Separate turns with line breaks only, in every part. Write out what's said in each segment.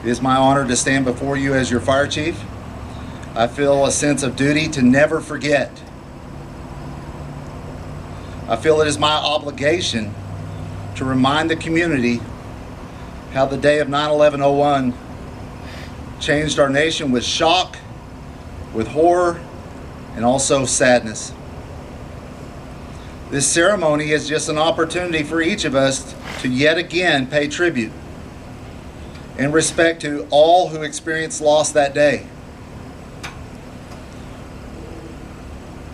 It is my honor to stand before you as your fire chief. I feel a sense of duty to never forget. I feel it is my obligation to remind the community how the day of 9/11/01 changed our nation with shock, with horror, and also sadness. This ceremony is just an opportunity for each of us to yet again pay tribute in respect to all who experienced loss that day.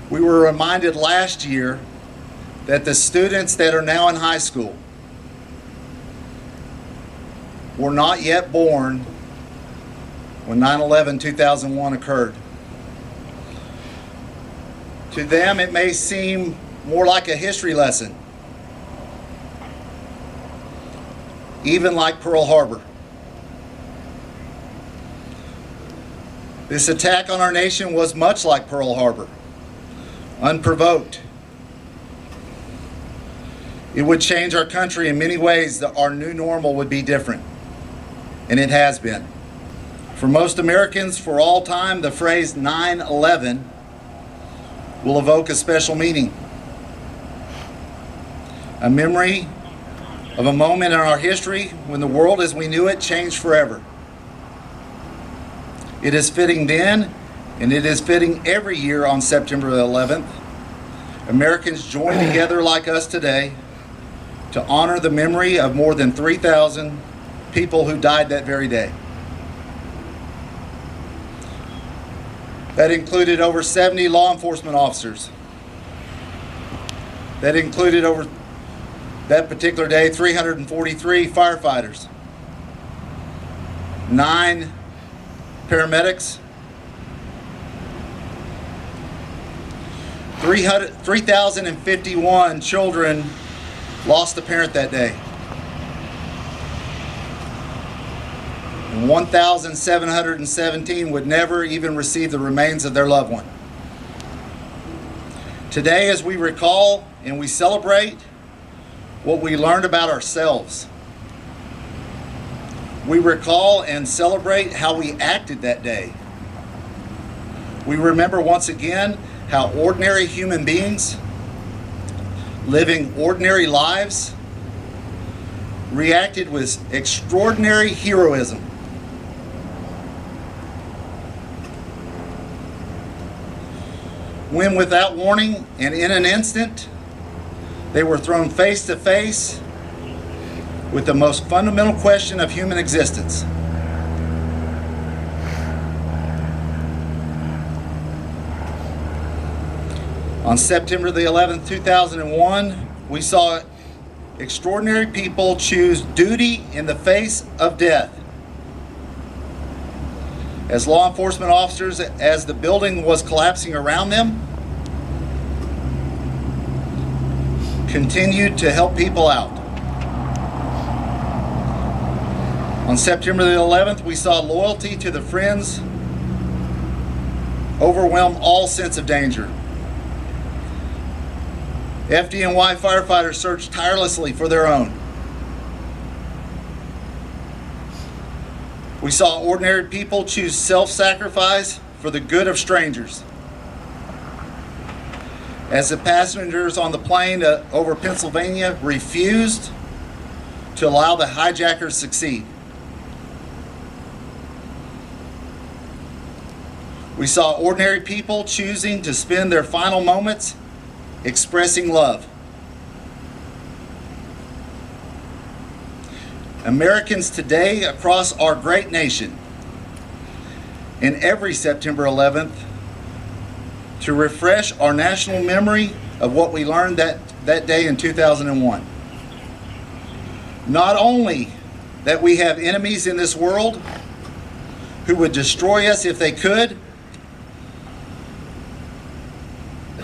We were reminded last year that the students that are now in high school were not yet born when 9/11/2001 occurred. To them, it may seem more like a history lesson, even like Pearl Harbor. This attack on our nation was much like Pearl Harbor, unprovoked. It would change our country in many ways. That our new normal would be different, and it has been. For most Americans, for all time, the phrase 9/11 will evoke a special meaning. A memory of a moment in our history when the world as we knew it changed forever. It is fitting then, and it is fitting every year on September the 11th. Americans join together like us today to honor the memory of more than 3,000 people who died that very day. That included over 70 law enforcement officers. That included over that particular day 343 firefighters, 9 paramedics, 3,051 children lost a parent that day, and 1,717 would never even receive the remains of their loved one. Today, as we recall and we celebrate what we learned about ourselves, we recall and celebrate how we acted that day. We remember once again how ordinary human beings living ordinary lives reacted with extraordinary heroism. When without warning and in an instant, they were thrown face to face with the most fundamental question of human existence. On September the 11th, 2001, we saw extraordinary people choose duty in the face of death. As law enforcement officers, as the building was collapsing around them, continued to help people out. On September the 11th, we saw loyalty to the friends overwhelm all sense of danger. FDNY firefighters searched tirelessly for their own. We saw ordinary people choose self-sacrifice for the good of strangers. As the passengers on the plane over Pennsylvania refused to allow the hijackers to succeed. We saw ordinary people choosing to spend their final moments expressing love. Americans today across our great nation, in every September 11th, to refresh our national memory of what we learned that day in 2001. Not only that we have enemies in this world who would destroy us if they could,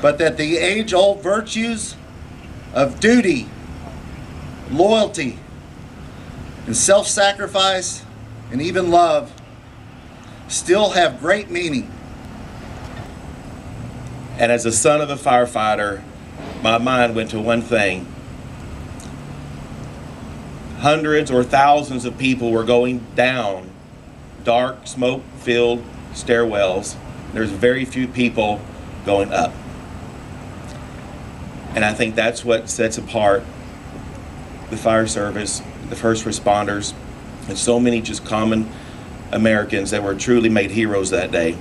but that the age-old virtues of duty, loyalty, and self-sacrifice, and even love still have great meaning.
And as a son of a firefighter, my mind went to one thing. Hundreds or thousands of people were going down dark, smoke-filled stairwells. There's very few people going up. And I think that's what sets apart the fire service, the first responders, and so many just common Americans that were truly made heroes that day.